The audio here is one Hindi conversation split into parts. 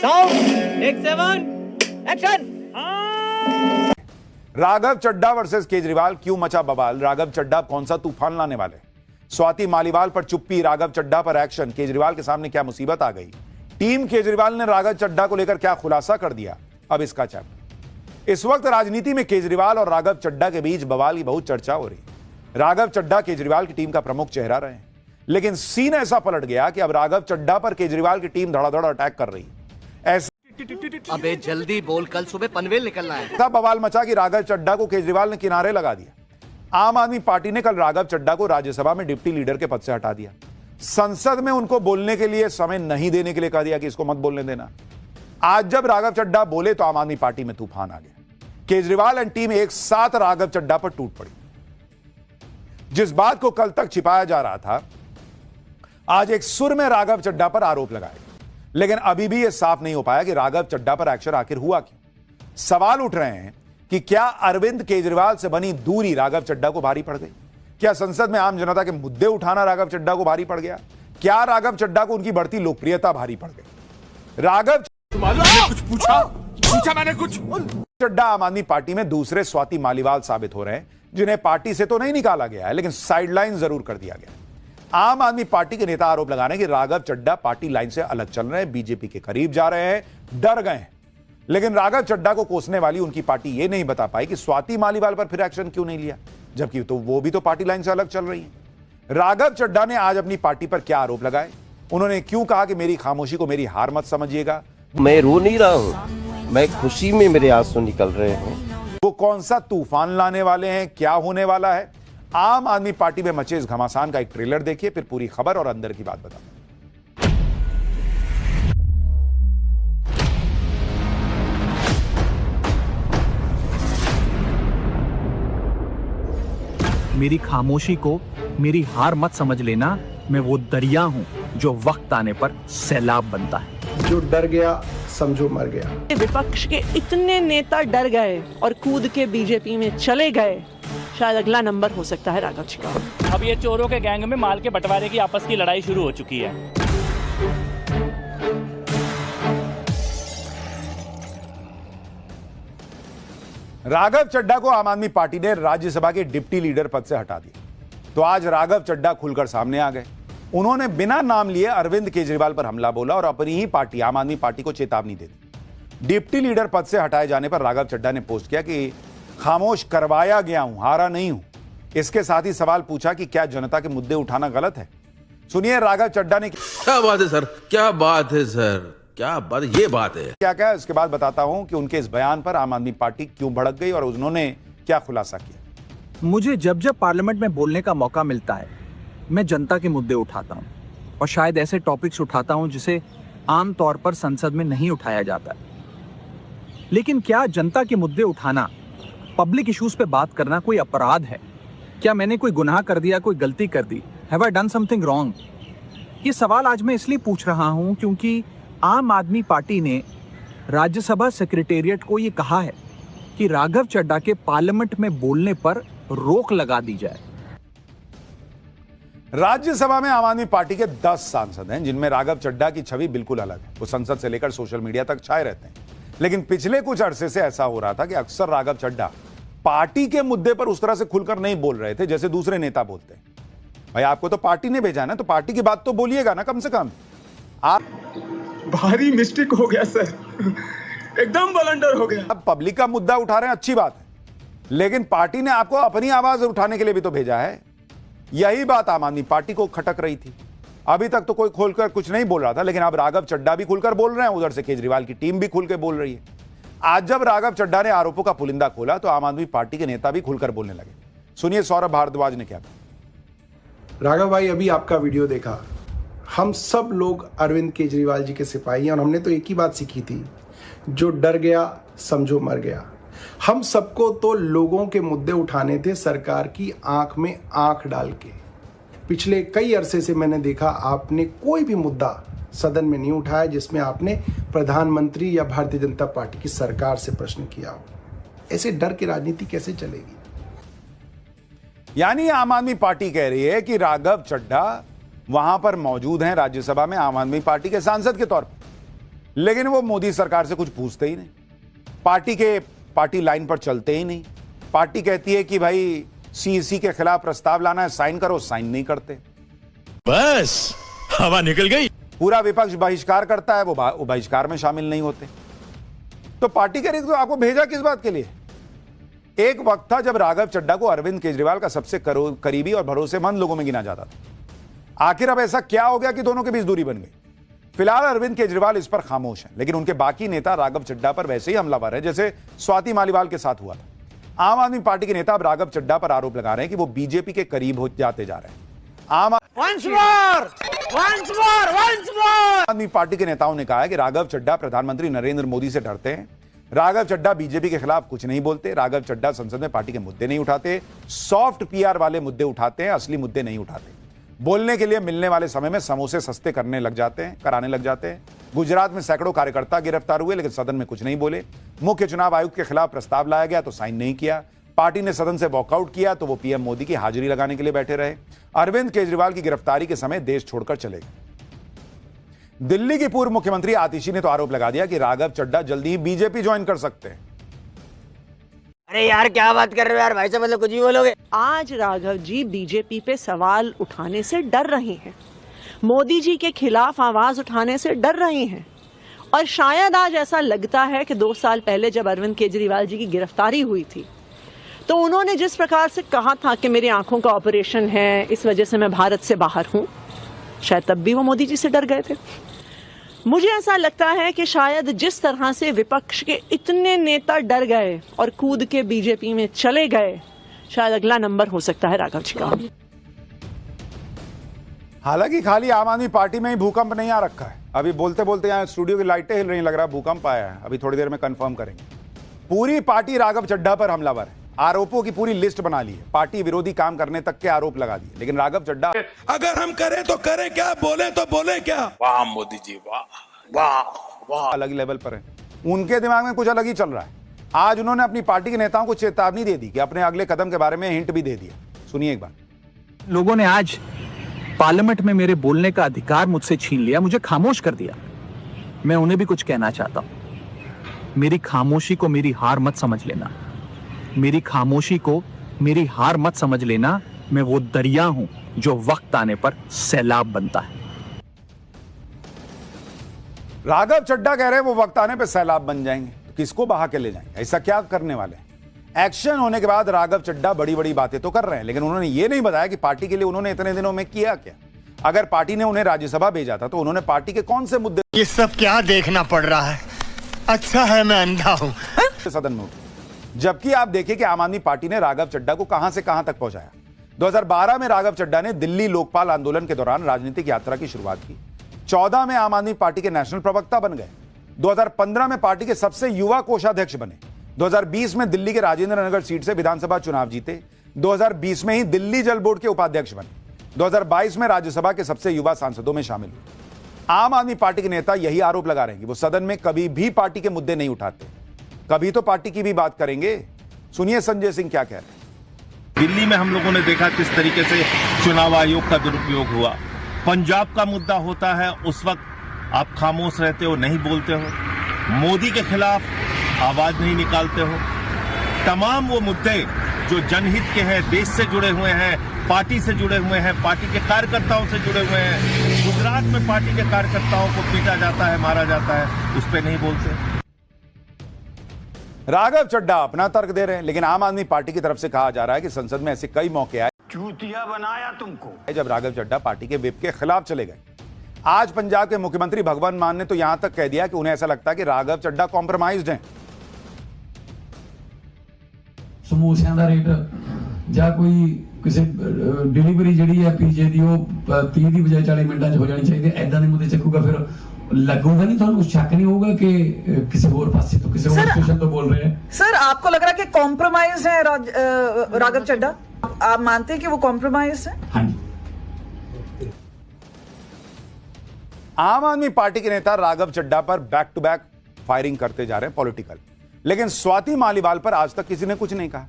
Sound take 7 action. Raghav Chadha versus Kejriwal, क्यों मचा बवाल? राघव चड्ढा कौन सा तूफान लाने वाले? स्वाति मालीवाल पर चुप्पी, राघव चड्ढा पर एक्शन। केजरीवाल के सामने क्या मुसीबत आ गई? टीम केजरीवाल ने राघव चड्ढा को लेकर क्या खुलासा कर दिया? अब इसका चैप्टर। इस वक्त राजनीति में केजरीवाल और राघव चड्ढा के बीच बवाल की बहुत चर्चा हो रही है। राघव चड्ढा केजरीवाल की टीम का प्रमुख चेहरा रहे हैं, लेकिन सीन ऐसा पलट गया कि अब राघव चड्ढा पर केजरीवाल की टीम धड़ाधड़ अटैक कर रही है। ऐसा अबे जल्दी बोल, कल सुबह पनवेल निकलना है। ऐसा बवाल मचा कि राघव चड्ढा को केजरीवाल ने किनारे लगा दिया। आम आदमी पार्टी ने कल राघव चड्ढा को राज्यसभा में डिप्टी लीडर के पद से हटा दिया। संसद में उनको बोलने के लिए समय नहीं देने के लिए कह दिया कि इसको मत बोलने देना। आज जब राघव चड्ढा बोले तो आम आदमी पार्टी में तूफान आ गया। केजरीवाल एंड टीम एक साथ राघव चड्ढा पर टूट पड़ी। जिस बात को कल तक छिपाया जा रहा था, आज एक सुर में राघव चड्ढा पर आरोप लगाए, लेकिन अभी भी यह साफ नहीं हो पाया कि राघव चड्ढा पर एक्शन आखिर हुआ क्यों। सवाल उठ रहे हैं कि क्या अरविंद केजरीवाल से बनी दूरी राघव चड्ढा को भारी पड़ गई? क्या संसद में आम जनता के मुद्दे उठाना राघव चड्ढा को भारी पड़ गया? क्या राघव चड्ढा को उनकी बढ़ती लोकप्रियता भारी पड़ गई? राघव कुछ पूछा मैंने कुछ। चड्ढा आम आदमी पार्टी में दूसरे स्वाति मालीवाल साबित हो रहे हैं, जिन्हें पार्टी से तो नहीं निकाला गया है, लेकिन साइडलाइन जरूर कर दिया गया। आम आदमी पार्टी के नेता आरोप लगा रहे हैं कि राघव चड्ढा पार्टी लाइन से अलग चल रहे हैं, बीजेपी के करीब जा रहे हैं, डर गए हैं। लेकिन राघव चड्ढा को कोसने वाली उनकी पार्टी यह नहीं बता पाई कि स्वाति मालीवाल पर फिर एक्शन क्यों नहीं लिया, जबकि तो वो भी तो पार्टी लाइन से अलग चल रही है। राघव चड्ढा ने आज अपनी पार्टी पर क्या आरोप लगाए? उन्होंने क्यों कहा कि मेरी खामोशी को मेरी हार मत समझिएगा? मैं रो नहीं रहा हूं, मैं खुशी में मेरे आंसू निकल रहे हैं। वो कौन सा तूफान लाने वाले हैं? क्या होने वाला है? आम आदमी पार्टी में मचे इस घमासान का एक ट्रेलर देखिए, फिर पूरी खबर और अंदर की बात बताएं। मेरी खामोशी को मेरी हार मत समझ लेना। मैं वो दरिया हूं जो वक्त आने पर सैलाब बनता है। जो डर गया समझो मर गया। विपक्ष के इतने नेता डर गए और कूद के बीजेपी में चले गए, शायद अगला नंबर हो सकता है राघव जी का। अब ये चोरों के गैंग में माल के बंटवारे की आपस की लड़ाई शुरू हो चुकी है। राघव चड्ढा को आम आदमी पार्टी ने राज्यसभा के डिप्टी लीडर पद से हटा दिया, तो आज राघव चड्ढा खुलकर सामने आ गए। उन्होंने बिना नाम लिए अरविंद केजरीवाल पर हमला बोला और अपनी ही पार्टी आम आदमी पार्टी को चेतावनी दे दी। डिप्टी लीडर पद से हटाए जाने पर राघव चड्ढा ने पोस्ट किया कि खामोश करवाया गया हूं, हारा नहीं हूं। इसके साथ ही सवाल पूछा कि क्या जनता के मुद्दे उठाना गलत है? सुनिए राघव चड्ढा ने क्या बात है सर, क्या बात है सर, क्या बात, ये बात है क्या क्या। इसके बाद बताता हूं कि उनके इस बयान पर आम आदमी पार्टी क्यों भड़क गई और उन्होंने क्या खुलासा किया। मुझे जब जब पार्लियामेंट में बोलने का मौका मिलता है, मैं जनता के मुद्दे उठाता हूं और शायद ऐसे टॉपिक्स उठाता हूं जिसे आम तौर पर संसद में नहीं उठाया जाता। लेकिन क्या जनता के मुद्दे उठाना, पब्लिक इश्यूज पे बात करना कोई अपराध है? क्या मैंने कोई गुनाह कर दिया, कोई गलती कर दी? Have I done something wrong? ये सवाल आज मैं इसलिए पूछ रहा हूं क्योंकि आम आदमी पार्टी ने राज्यसभा सेक्रेटेरिएट को ये कहा है कि राघव चड्ढा के पार्लियामेंट में बोलने पर रोक लगा दी जाए। राज्यसभा में आम आदमी पार्टी के 10 सांसद हैं, जिनमें राघव चड्ढा की छवि बिल्कुल अलग है। वो संसद से लेकर सोशल मीडिया तक छाए रहते हैं, लेकिन पिछले कुछ अरसे से ऐसा हो रहा था कि अक्सर राघव चड्ढा पार्टी के मुद्दे पर उस तरह से खुलकर नहीं बोल रहे थे जैसे दूसरे नेता बोलते हैं। भाई आपको तो पार्टी ने भेजा ना, तो पार्टी की बात तो बोलिएगा ना कम से कम। आप भारी मिस्टेक हो गया सर, एकदम ब्लंडर हो गया। अब पब्लिक का मुद्दा उठा रहे हैं, अच्छी बात है, लेकिन पार्टी ने आपको अपनी आवाज उठाने के लिए भी तो भेजा है। यही बात आम आदमी पार्टी को खटक रही थी। अभी तक तो कोई खोलकर कुछ नहीं बोल रहा था, लेकिन अब राघव चड्ढा भी खुलकर बोल रहे हैं, उधर से केजरीवाल की टीम भी खुल के बोल रही है। आज जब राघव चड्ढा ने आरोपों का पुलिंदा खोला तो आम आदमी पार्टी के नेता भी खुलकर बोलने लगे। सुनिए सौरभ भारद्वाज ने क्या कहा। राघव भाई, अभी आपका वीडियो देखा, हम सब लोग अरविंद केजरीवाल जी के सिपाही हैं और हमने तो एक ही बात सीखी थी, जो डर गया समझो मर गया। हम सबको तो लोगों के मुद्दे उठाने थे, सरकार की आंख में आंख डाल के। पिछले कई अरसे से मैंने देखा आपने कोई भी मुद्दा सदन में नहीं उठाया जिसमें आपने प्रधानमंत्री या भारतीय जनता पार्टी की सरकार से प्रश्न किया हो। ऐसे डर की राजनीति कैसे चलेगी? यानी आम आदमी पार्टी कह रही है कि राघव चड्ढा वहां पर मौजूद हैं राज्यसभा में आम आदमी पार्टी के सांसद के तौर पर, लेकिन वो मोदी सरकार से कुछ पूछते ही नहीं, पार्टी लाइन पर चलते ही नहीं। पार्टी कहती है कि भाई सीईसी के खिलाफ प्रस्ताव लाना है, साइन करो, साइन नहीं करते, बस हवा निकल गई। पूरा विपक्ष बहिष्कार करता है, वो बहिष्कार में शामिल नहीं होते। तो पार्टी कह रही तो आपको भेजा किस बात के लिए? एक वक्त था जब राघव चड्ढा को अरविंद केजरीवाल का सबसे करीबी और भरोसेमंद लोगों में गिना जाता था। आखिर अब ऐसा क्या हो गया कि दोनों के बीच दूरी बन गई? फिलहाल अरविंद केजरीवाल इस पर खामोश हैं, लेकिन उनके बाकी नेता राघव चड्ढा पर वैसे ही हमलावर है जैसे स्वाति मालीवाल के साथ हुआ था। आम आदमी पार्टी के नेता अब राघव चड्ढा पर आरोप लगा रहे हैं कि वो बीजेपी के करीब हो जाते जा रहे हैं। आम आदमी पार्टी के नेताओं ने कहा है कि राघव चड्ढा प्रधानमंत्री नरेंद्र मोदी से डरते हैं। राघव चड्ढा बीजेपी के खिलाफ कुछ नहीं बोलते। राघव चड्ढा संसद में पार्टी के मुद्दे नहीं उठाते, सॉफ्ट पीआर वाले मुद्दे उठाते हैं, असली मुद्दे नहीं उठाते। बोलने के लिए मिलने वाले समय में समोसे सस्ते कराने लग जाते हैं। गुजरात में सैकड़ों कार्यकर्ता गिरफ्तार हुए, लेकिन सदन में कुछ नहीं बोले। मुख्य चुनाव आयुक्त के खिलाफ प्रस्ताव लाया गया तो साइन नहीं किया। पार्टी ने सदन से वॉकआउट किया तो वो पीएम मोदी की हाजिरी लगाने के लिए बैठे रहे। अरविंद केजरीवाल की गिरफ्तारी के समय देश छोड़कर चले गए। दिल्ली की पूर्व मुख्यमंत्री आतिशी ने तो आरोप लगा दिया कि राघव चड्ढा जल्दी ही बीजेपी ज्वाइन कर सकते हैं। अरे यार क्या बात कर रहे हो यार, भाई साहब मतलब कुछ भी बोलोगे। आज राघव जी बीजेपी पे सवाल उठाने से डर रहे हैं, मोदी जी के खिलाफ आवाज उठाने से डर रहे हैं। और शायद आज ऐसा लगता है कि 2 साल पहले जब अरविंद केजरीवाल जी की गिरफ्तारी हुई थी तो उन्होंने जिस प्रकार से कहा था कि मेरी आंखों का ऑपरेशन है, इस वजह से मैं भारत से बाहर हूं, शायद तब भी वो मोदी जी से डर गए थे। मुझे ऐसा लगता है कि शायद जिस तरह से विपक्ष के इतने नेता डर गए और कूद के बीजेपी में चले गए, शायद अगला नंबर हो सकता है राघव जी का। हालांकि खाली आम आदमी पार्टी में ही भूकंप नहीं आ रखा है। अभी बोलते बोलते यहाँ स्टूडियो की लाइटें हिल रही, लग रहा है भूकंप आया है। अभी थोड़ी देर में कंफर्म करेंगे। पूरी पार्टी राघव चड्ढा पर हमलावर है। आरोपों की पूरी लिस्ट बना ली है, पार्टी विरोधी काम करने तक के आरोप लगा दिए। लेकिन राघव चड्ढा अगर हम करें तो करें क्या, बोले तो बोले क्या। वाह मोदी जी, वाह वाह वाह, अलग लेवल पर है। उनके दिमाग में कुछ अलग ही चल रहा है। आज उन्होंने अपनी पार्टी के नेताओं को चेतावनी दे दी कि अपने अगले कदम के बारे में हिंट भी दे दिया। सुनिए एक बार। लोगों ने आज पार्लियामेंट में मेरे बोलने का अधिकार मुझसे छीन लिया, मुझे खामोश कर दिया। मैं उन्हें भी कुछ कहना चाहता हूं। मेरी खामोशी को मेरी हार मत समझ लेना, मेरी खामोशी को मेरी हार मत समझ लेना। मैं वो दरिया हूं जो वक्त आने पर सैलाब बनता है। राघव चड्ढा कह रहे हैं वो वक्त आने पर सैलाब बन जाएंगे, तो किसको बहा के ले जाएंगे? ऐसा क्या करने वाले हैं? एक्शन होने के बाद राघव चड्ढा बड़ी बड़ी बातें तो कर रहे हैं, लेकिन उन्होंने ये नहीं बताया कि पार्टी के लिए उन्होंने इतने दिनों में किया क्या। अगर पार्टी ने उन्हें राज्यसभा भेजा था तो उन्होंने पार्टी के कौन से मुद्दे ये सब क्या देखना पड़ रहा है। अच्छा है मैं अंधा हूं। सदन में उठाए। जबकि आप देखिए कि आम आदमी पार्टी ने राघव चड्ढा को कहां से कहां तक पहुंचाया। 2012 में राघव चड्ढा ने दिल्ली लोकपाल आंदोलन के दौरान राजनीतिक यात्रा की शुरुआत की। 14 में आम आदमी पार्टी के नेशनल प्रवक्ता बन गए। 2015 में पार्टी के सबसे युवा कोषाध्यक्ष बने। 2020 में दिल्ली के राजेंद्र नगर सीट से विधानसभा चुनाव जीते। 2020 में ही दिल्ली जल बोर्ड के उपाध्यक्ष बने। 2022 में राज्यसभा के सबसे युवा सांसदों में शामिल हुए। आम आदमी पार्टी के नेता यही आरोप लगा रहे हैं कि वो सदन में कभी भी पार्टी के मुद्दे नहीं उठाते। कभी तो पार्टी की भी बात करेंगे। सुनिए संजय सिंह क्या कह रहे हैं। दिल्ली में हम लोगों ने देखा किस तरीके से चुनाव आयोग का दुरुपयोग हुआ। पंजाब का मुद्दा होता है उस वक्त आप खामोश रहते हो, नहीं बोलते हो। मोदी के खिलाफ आवाज नहीं निकालते हो। तमाम वो मुद्दे जो जनहित के हैं, देश से जुड़े हुए हैं, पार्टी से जुड़े हुए हैं, पार्टी के कार्यकर्ताओं से जुड़े हुए हैं। गुजरात में पार्टी के कार्यकर्ताओं को पीटा जाता है, मारा जाता है, उस पर नहीं बोलते। राघव चड्ढा अपना तर्क दे रहे हैं, लेकिन आम आदमी पार्टी की तरफ से कहा जा रहा है कि संसद में ऐसे कई मौके आए, चूतिया बनाया तुमको, जब राघव चड्ढा पार्टी के विप के खिलाफ चले गए। आज पंजाब के मुख्यमंत्री भगवंत मान ने तो यहां तक कह दिया कि उन्हें ऐसा लगता है कि राघव चड्ढा कॉम्प्रोमाइज्ड हैं। समोसिਆਂ ਦਾ ਰੇਟ ਜਾਂ ਕੋਈ ਕਿਸੇ ਡਿਲੀਵਰੀ ਜਿਹੜੀ ਹੈ ਪੀਜੇ ਦੀ ਉਹ 30 ਦੀ ਬਜਾਏ 40 ਮਿੰਟਾਂ 'ਚ ਹੋ ਜਾਣੀ ਚਾਹੀਦੀ ਹੈ। ਐਦਾਂ ਦੇ ਮੁੱਦੇ ਚੱਕੂਗਾ ਫਿਰ लगूगा नहीं, ਤੁਹਾਨੂੰ शक नहीं होगा कि किसी और पास से तो किसी और स्टेशन तो बोल रहे हैं। सर आपको लग रहा है कि कॉम्प्रोमाइज है राघव चड्ढा? आप मानते हैं कि वो कॉम्प्रोमाइज है? हाँ जी। आम आदमी पार्टी के नेता राघव चड्ढा पर बैक टू बैक फायरिंग करते जा रहे हैं पॉलिटिकल, लेकिन स्वाति मालीवाल पर आज तक किसी ने कुछ नहीं कहा।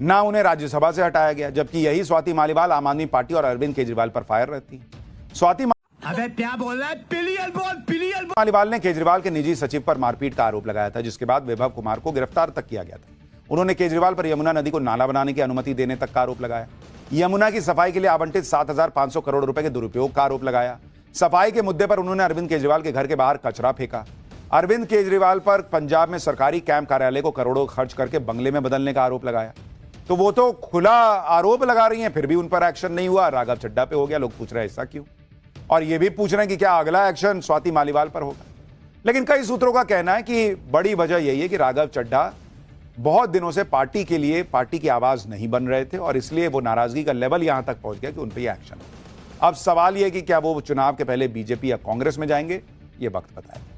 ना उन्हें राज्यसभा से हटाया गया, जबकि यही स्वाति मालीवाल आम आदमी पार्टी और अरविंद केजरीवाल पर फायर रहती है। स्वाति अबे क्या बोल रहा है? पिलियन बोल, पिलियन बोल। मालीवाल ने केजरीवाल के निजी सचिव पर मारपीट का आरोप लगाया था, जिसके बाद विभव कुमार को गिरफ्तार तक किया गया था। उन्होंने केजरीवाल पर यमुना नदी को नाला बनाने की अनुमति देने तक का आरोप लगाया। यमुना की सफाई के लिए आवंटित 7,500 करोड़ रुपए के दुरुपयोग का आरोप लगाया। सफाई के मुद्दे पर उन्होंने अरविंद केजरीवाल के घर के बाहर कचरा फेंका। अरविंद केजरीवाल पर पंजाब में सरकारी कैंप कार्यालय को करोड़ों खर्च करके बंगले में बदलने का आरोप लगाया। तो वो तो खुला आरोप लगा रही हैं, फिर भी उन पर एक्शन नहीं हुआ। राघव चड्ढा पे हो गया। लोग पूछ रहे हैं ऐसा क्यों, और ये भी पूछ रहे हैं कि क्या अगला एक्शन स्वाति मालीवाल पर होगा। लेकिन कई सूत्रों का कहना है कि बड़ी वजह यही है कि राघव चड्ढा बहुत दिनों से पार्टी के लिए पार्टी की आवाज नहीं बन रहे थे, और इसलिए वो नाराजगी का लेवल यहां तक पहुंच गया कि उन पर यह एक्शन। अब सवाल यह कि क्या वो चुनाव के पहले बीजेपी या कांग्रेस में जाएंगे, ये वक्त बताएगा।